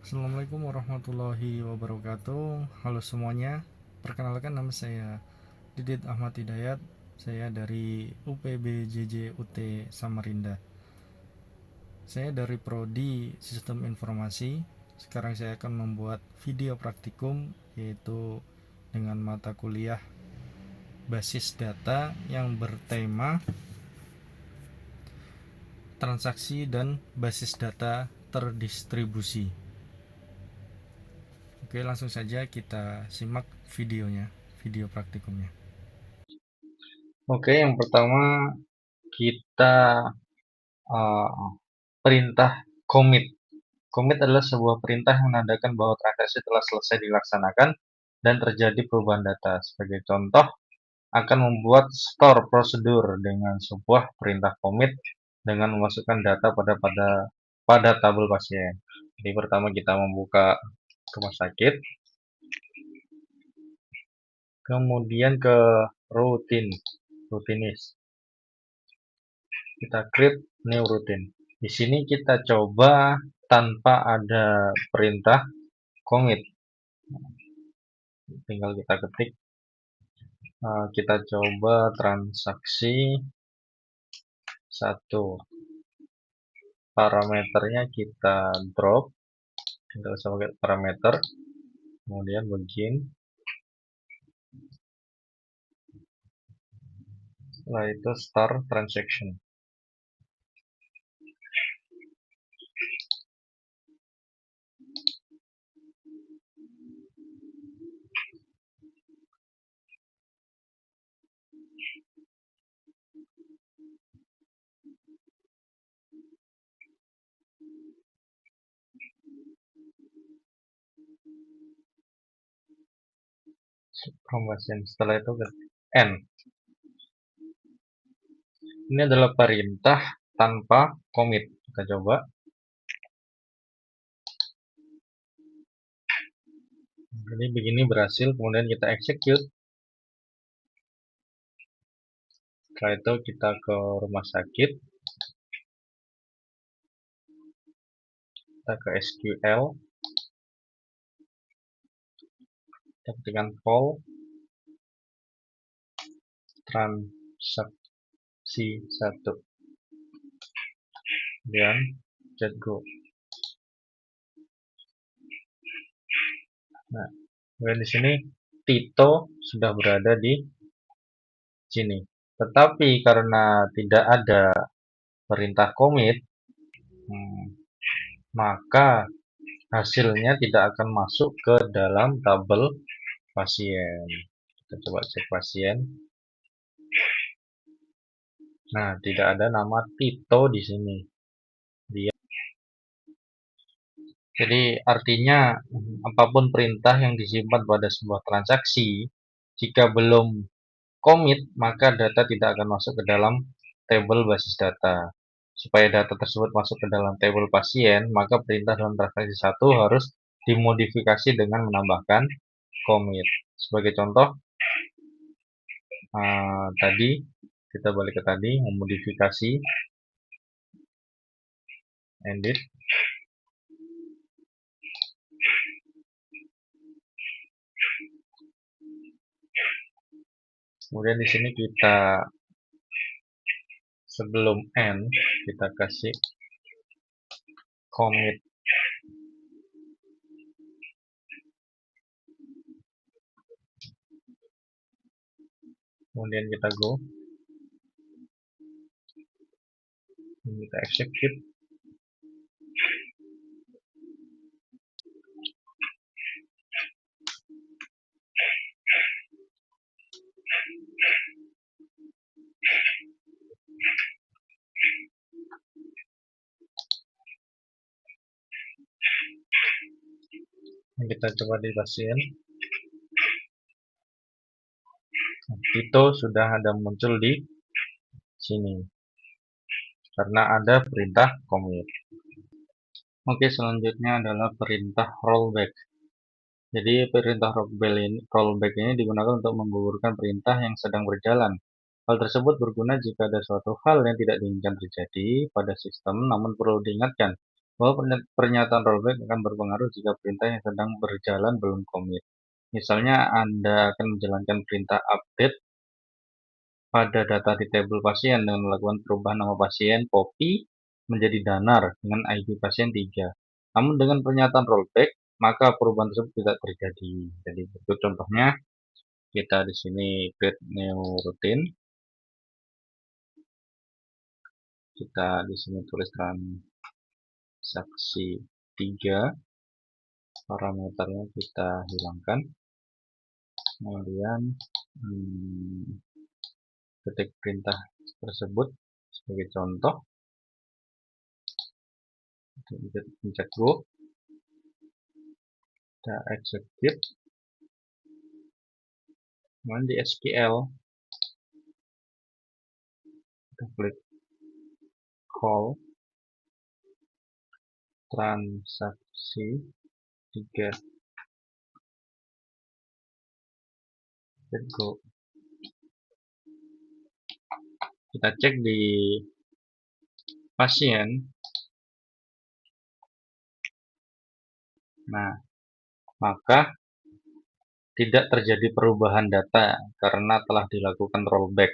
Assalamualaikum warahmatullahi wabarakatuh. Halo semuanya. Perkenalkan, nama saya Didit Ahmad Hidayat. Saya dari UPB JJ UT Samarinda. Saya dari Prodi Sistem Informasi. Sekarang saya akan membuat video praktikum, yaitu dengan mata kuliah basis data yang bertema transaksi dan basis data terdistribusi. Oke, langsung saja kita simak videonya, video praktikumnya. Oke, yang pertama kita perintah commit. Commit adalah sebuah perintah yang menandakan bahwa transaksi telah selesai dilaksanakan dan terjadi perubahan data. Sebagai contoh, akan membuat store prosedur dengan sebuah perintah commit dengan memasukkan data pada tabel pasien. Jadi pertama kita membuka rumah sakit, kemudian ke rutinis. Kita create new routine. Di sini kita coba tanpa ada perintah commit. Tinggal kita ketik. Kita coba transaksi 1. Parameternya kita drop. Tinggal sebagai parameter. Kemudian begin. Setelah itu start transaction. Setelah itu end. Ini adalah perintah tanpa commit. Kita coba. Jadi begini berhasil, kemudian kita execute. Setelah itu kita ke rumah sakit. Kita ke SQL. Kita ketikkan poll transaksi 1. Kemudian chat go. Nah, kemudian di sini Tito sudah berada di sini. Tetapi karena tidak ada perintah commit, maka hasilnya tidak akan masuk ke dalam tabel pasien. Kita coba cek pasien. Nah, tidak ada nama Tito di sini. Jadi artinya apapun perintah yang disimpan pada sebuah transaksi, jika belum commit, maka data tidak akan masuk ke dalam tabel basis data. Supaya data tersebut masuk ke dalam tabel pasien, maka perintah dalam transaksi 1 harus dimodifikasi dengan menambahkan commit. Sebagai contoh, tadi kita balik ke tadi, memodifikasi edit. Kemudian di sini kita sebelum end kita kasih commit. Kemudian kita go. Kita execute. Kita coba di pasien. Itu sudah ada muncul di sini karena ada perintah commit. Oke, selanjutnya adalah perintah rollback. Jadi perintah rollback ini digunakan untuk menggugurkan perintah yang sedang berjalan. Hal tersebut berguna jika ada suatu hal yang tidak diinginkan terjadi pada sistem, namun perlu diingatkan bahwa pernyataan rollback akan berpengaruh jika perintah yang sedang berjalan belum komit. Misalnya Anda akan menjalankan perintah update pada data di tabel pasien dengan melakukan perubahan nama pasien Poppy menjadi Danar dengan ID pasien 3. Namun dengan pernyataan rollback, maka perubahan tersebut tidak terjadi. Jadi berikut contohnya, kita di sini create new routine. Kita di sini tulis transaksi 3, parameternya kita hilangkan. Kemudian ketik perintah tersebut sebagai contoh, pencet go, kita execute, kemudian di SQL kita klik call transaksi 3, go. Kita cek di pasien. Nah, maka tidak terjadi perubahan data karena telah dilakukan rollback.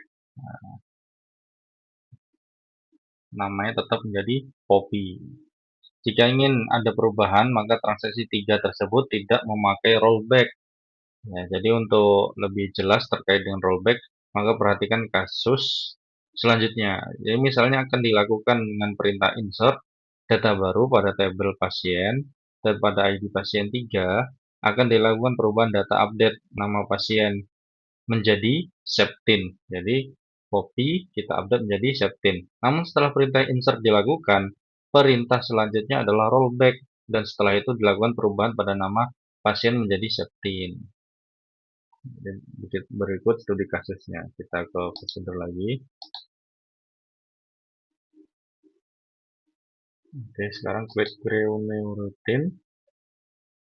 Namanya tetap menjadi Poppy. Jika ingin ada perubahan, maka transaksi 3 tersebut tidak memakai rollback. Ya, jadi untuk lebih jelas terkait dengan rollback, maka perhatikan kasus selanjutnya. Jadi misalnya akan dilakukan dengan perintah insert data baru pada tabel pasien dan pada ID pasien 3 akan dilakukan perubahan data update nama pasien menjadi Septin. Jadi Poppy kita update menjadi Septin. Namun setelah perintah insert dilakukan, perintah selanjutnya adalah rollback dan setelah itu dilakukan perubahan pada nama pasien menjadi Septin. Berikut studi kasusnya. Kita ke prosedur lagi. Oke, sekarang klik create new routine.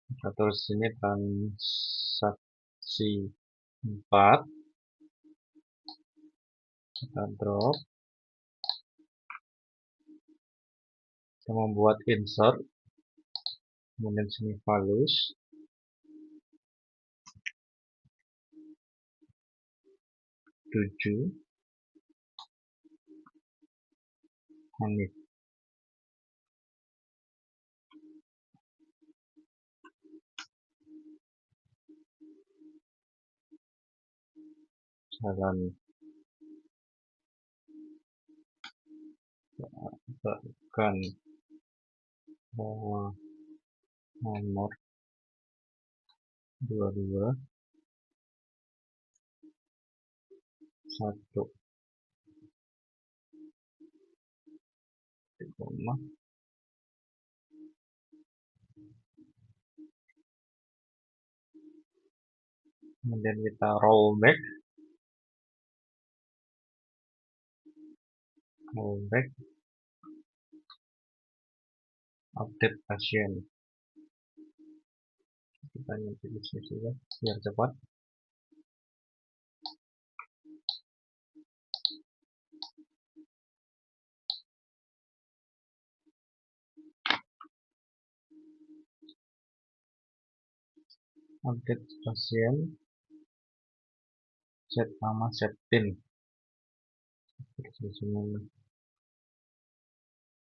Kita tulis sini transaksi 4. Kita drop. Kita membuat insert. Kemudian sini values. 7. Hanif. Jalan tekan bawah nomor 22 1 koma. Kemudian kita rollback update pasien. Kita nyari di sini saja biar cepat. Update pasien, set nama Septin.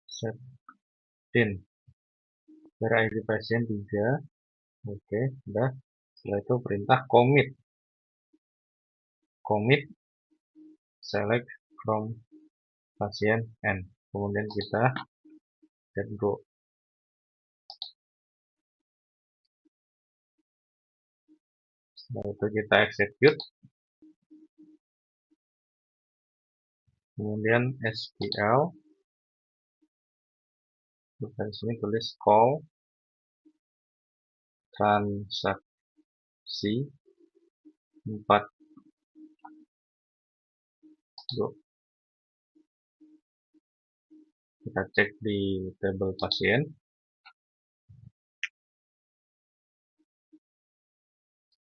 Septin. ID pasien 3. Oke, sudah. Setelah itu perintah commit. Commit select from pasien N. Kemudian kita set go. Setelah itu kita execute. Kemudian SQL. Kita di sini tulis call transaksi 4. Go. Kita cek di tabel pasien.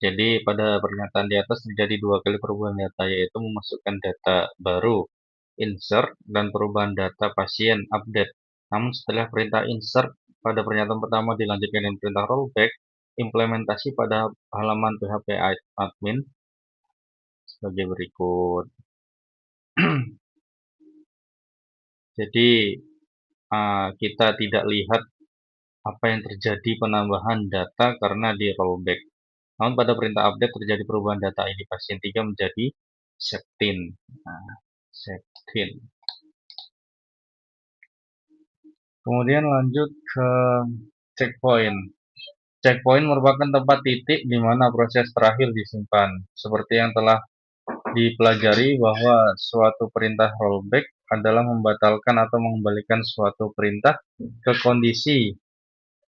Jadi pada pernyataan di atas terjadi 2 kali perubahan data, yaitu memasukkan data baru insert dan perubahan data pasien update. Namun setelah perintah insert pada pernyataan pertama dilanjutkan dengan perintah rollback, implementasi pada halaman PHP admin sebagai berikut. Jadi kita tidak lihat apa yang terjadi penambahan data karena di rollback. Namun pada perintah update terjadi perubahan data ID pasien 3 menjadi septin. Nah, septin. Kemudian lanjut ke checkpoint. Checkpoint merupakan tempat titik di mana proses terakhir disimpan. Seperti yang telah dipelajari bahwa suatu perintah rollback adalah membatalkan atau mengembalikan suatu perintah ke kondisi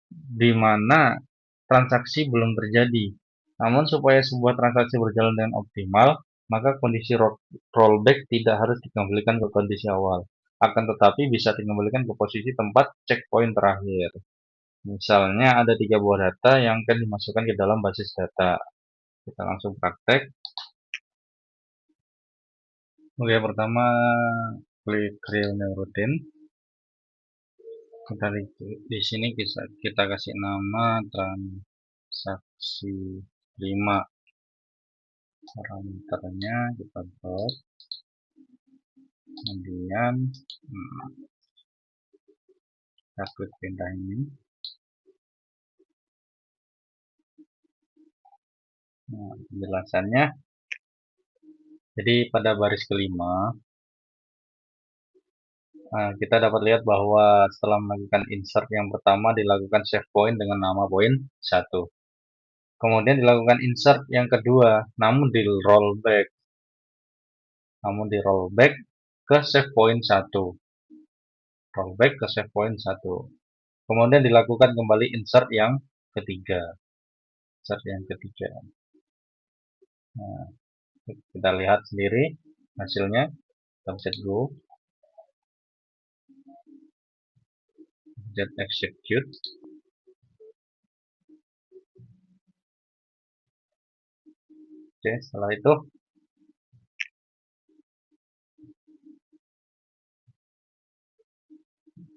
di mana transaksi belum terjadi. Namun supaya sebuah transaksi berjalan dengan optimal, maka kondisi rollback tidak harus dikembalikan ke kondisi awal. Akan tetapi bisa dikembalikan ke posisi tempat checkpoint terakhir. Misalnya ada 3 buah data yang akan dimasukkan ke dalam basis data. Kita langsung praktek. Oke, pertama klik create new routine. Kita di sini kita kasih nama transaksi 5. Parameternya kita buat. Kemudian kita klik perintah ini. Nah, penjelasannya, jadi pada baris kelima kita dapat lihat bahwa setelah melakukan insert yang pertama dilakukan save point dengan nama point 1. Kemudian dilakukan insert yang kedua, namun di rollback ke save point 1. Rollback ke save point 1. Kemudian dilakukan kembali insert yang ketiga. Nah, kita lihat sendiri hasilnya. Kita pencet go. Pencet execute. Oke, setelah itu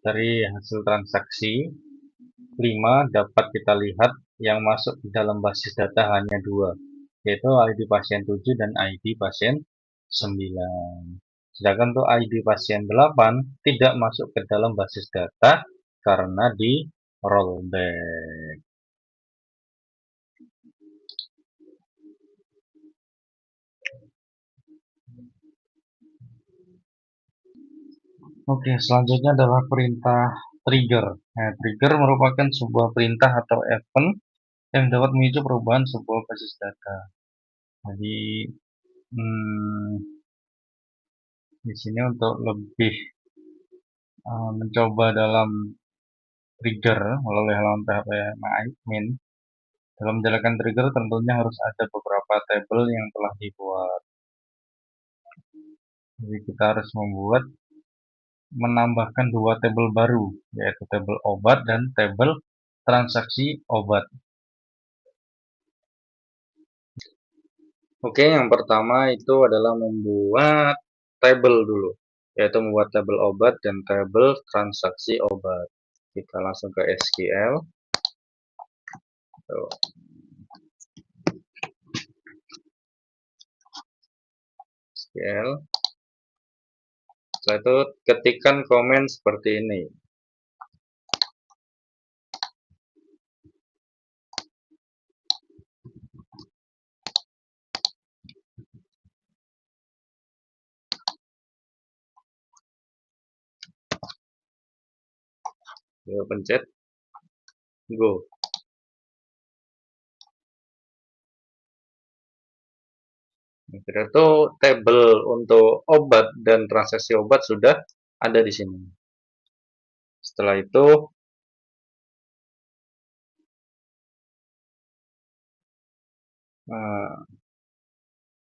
dari hasil transaksi 5 dapat kita lihat yang masuk di dalam basis data hanya 2, yaitu ID pasien 7 dan ID pasien 9. Sedangkan untuk ID pasien 8 tidak masuk ke dalam basis data karena di rollback. Oke, selanjutnya adalah perintah trigger. Nah, trigger merupakan sebuah perintah atau event yang dapat memicu perubahan sebuah basis data. Jadi di sini untuk lebih mencoba dalam trigger melalui halaman PHP admin. Dalam menjalankan trigger tentunya harus ada beberapa tabel yang telah dibuat. Jadi kita harus menambahkan 2 tabel baru, yaitu tabel obat dan tabel transaksi obat. Oke, yang pertama itu adalah membuat tabel dulu, yaitu membuat tabel obat dan tabel transaksi obat. Kita langsung ke SQL. SQL. Setelah itu ketikkan komen seperti ini. Lalu pencet go. Kira itu tabel untuk obat dan transaksi obat sudah ada di sini. Setelah itu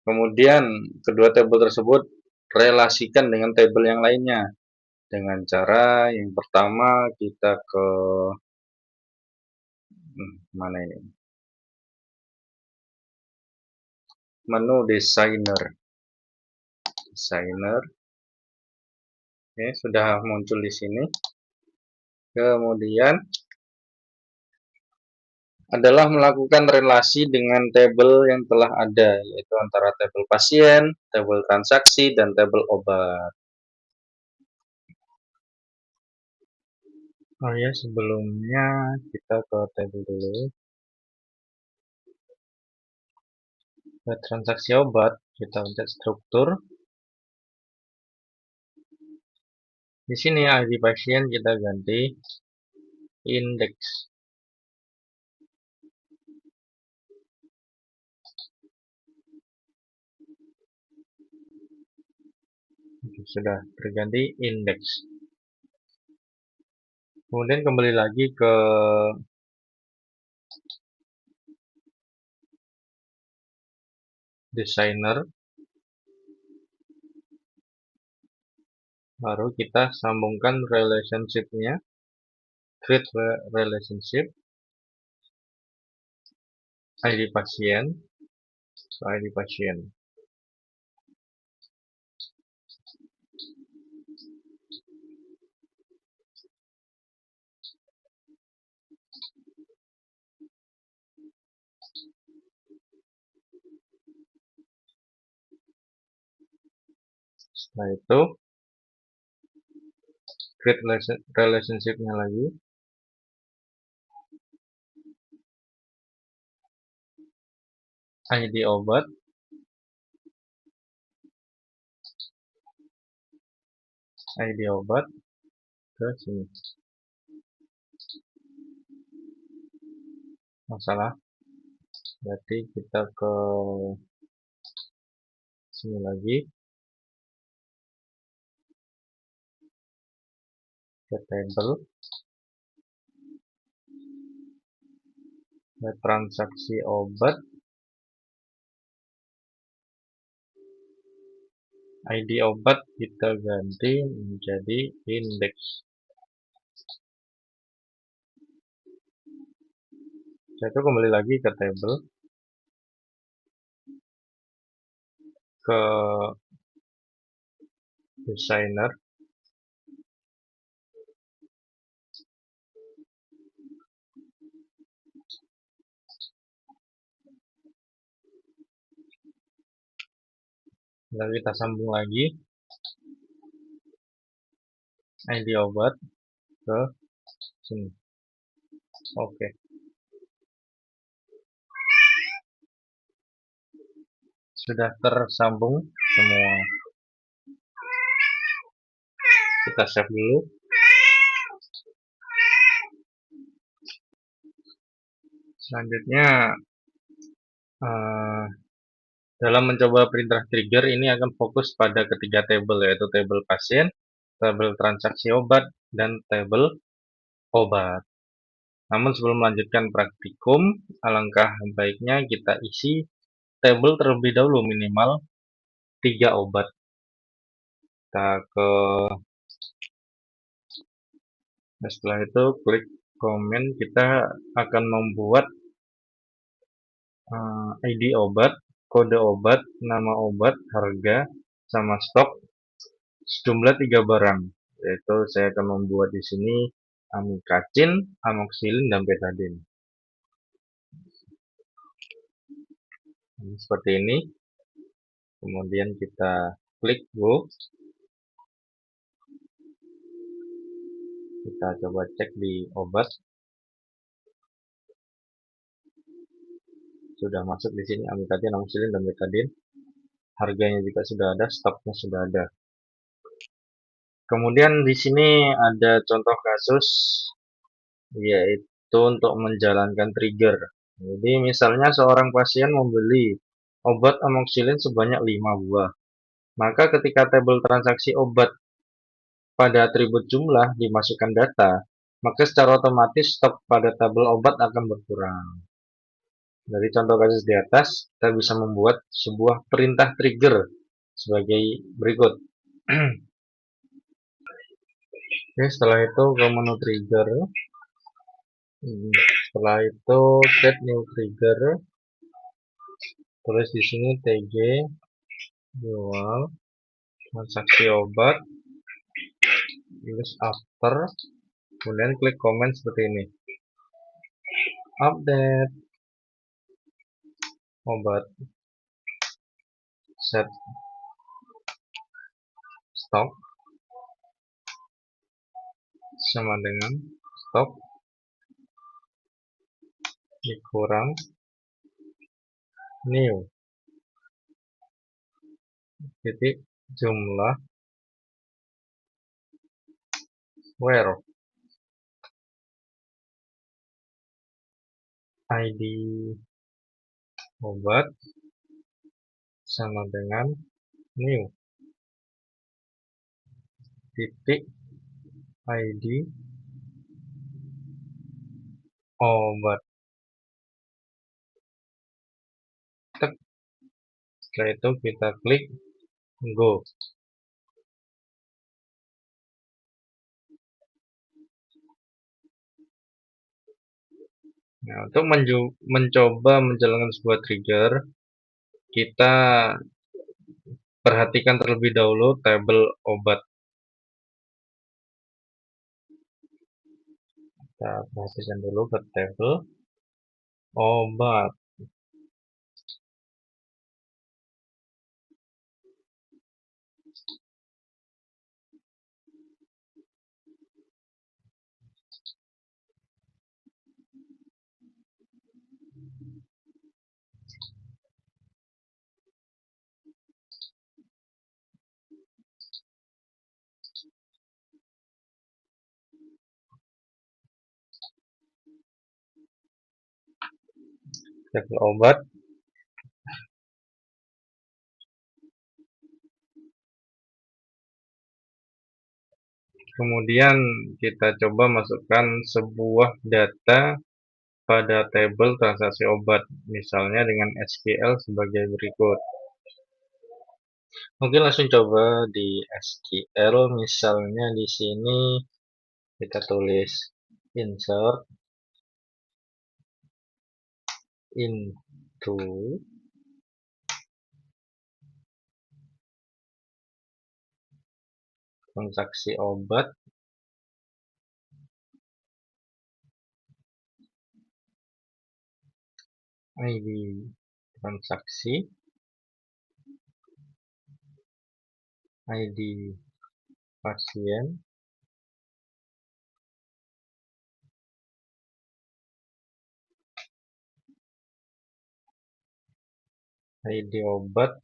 kemudian kedua tabel tersebut relasikan dengan tabel yang lainnya dengan cara yang pertama kita ke mana ini? Menu designer. Oke, sudah muncul di sini. Kemudian adalah melakukan relasi dengan tabel yang telah ada, yaitu antara tabel pasien, tabel transaksi, dan tabel obat. Oh ya, sebelumnya kita ke tabel dulu. Buat transaksi obat, kita pencet struktur. Di sini ID pasien kita ganti indeks. Sudah terganti indeks. Kemudian kembali lagi ke designer. Baru kita sambungkan relationship-nya. Create relationship. ID pasien. ID pasien. Setelah itu create relationship-nya lagi. ID obat. ID obat ke sini. Masalah. Berarti kita ke sini lagi. Ke table. Ke transaksi obat. ID obat kita ganti menjadi indeks. Setelah itu kembali lagi ke table. Ke designer. Lalu kita sambung lagi ID obat ke sini. Oke. Sudah tersambung semua. Kita save dulu. Selanjutnya dalam mencoba perintah trigger ini akan fokus pada ketiga tabel, yaitu tabel pasien, tabel transaksi obat, dan tabel obat. Namun sebelum melanjutkan praktikum, alangkah baiknya kita isi tabel terlebih dahulu minimal 3 obat. Kita ke setelah itu klik komen, kita akan membuat ID obat, kode obat, nama obat, harga, sama stok sejumlah 3 barang. Yaitu saya akan membuat di sini amikacin, amoxicillin, dan betadine. Seperti ini. Kemudian kita klik go. Kita coba cek di obat. Sudah masuk di sini amikacin, amoxicillin, dan betadine. Harganya juga sudah ada, stoknya sudah ada. Kemudian di sini ada contoh kasus, yaitu untuk menjalankan trigger. Jadi misalnya seorang pasien membeli obat amoxicillin sebanyak 5 buah. Maka ketika tabel transaksi obat pada atribut jumlah dimasukkan data, maka secara otomatis stok pada tabel obat akan berkurang. Dari contoh kasus di atas, kita bisa membuat sebuah perintah trigger sebagai berikut. Oke, setelah itu ke menu trigger. Setelah itu create new trigger. Tulis di sini TG jual transaksi obat, use after Kemudian klik komen seperti ini. Update obat, set stop sama dengan stop dikurang new titik jumlah where ID obat sama dengan new titik ID obat. Setelah itu kita klik go. Nah, untuk mencoba menjalankan sebuah trigger, kita perhatikan terlebih dahulu tabel obat. Kita perhatikan dulu ke tabel obat. Tabel obat. Kemudian kita coba masukkan sebuah data pada tabel transaksi obat, misalnya dengan SQL sebagai berikut. Mungkin langsung coba di SQL, misalnya di sini kita tulis insert into transaksi obat ID transaksi ID pasien ID obat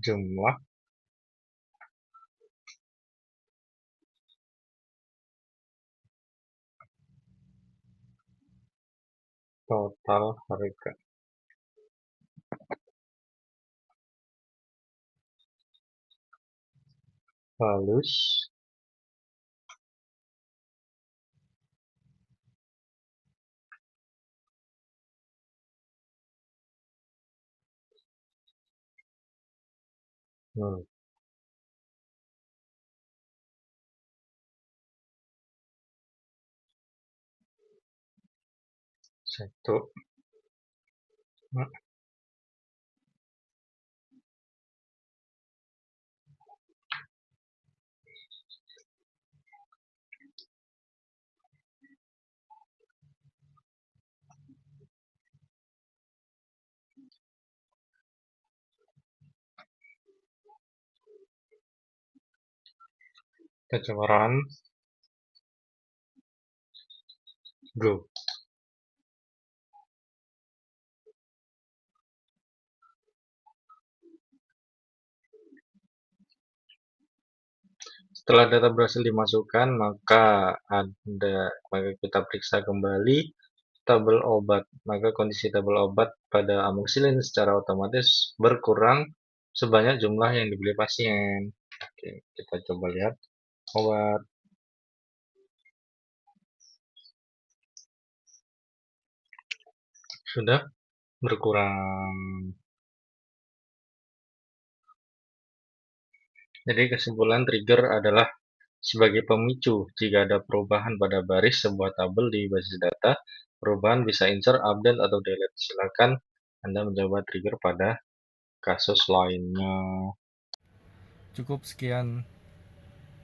jumlah total harga. Halus nol. Satu. Nah, kita coba run, go. Setelah data berhasil dimasukkan, maka kita periksa kembali tabel obat. Maka kondisi tabel obat pada amoxicillin secara otomatis berkurang sebanyak jumlah yang dibeli pasien. Oke, kita coba lihat obat. Sudah berkurang. Jadi kesimpulan trigger adalah sebagai pemicu jika ada perubahan pada baris sebuah tabel di basis data. Perubahan bisa insert, update, atau delete. Silakan Anda mencoba trigger pada kasus lainnya. Cukup sekian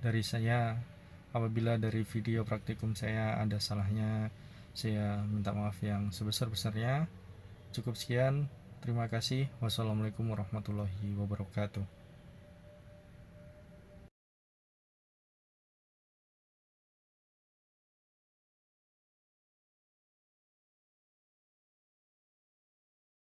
dari saya. Apabila dari video praktikum saya ada salahnya, saya minta maaf yang sebesar-besarnya. Cukup sekian. Terima kasih. Wassalamualaikum warahmatullahi wabarakatuh.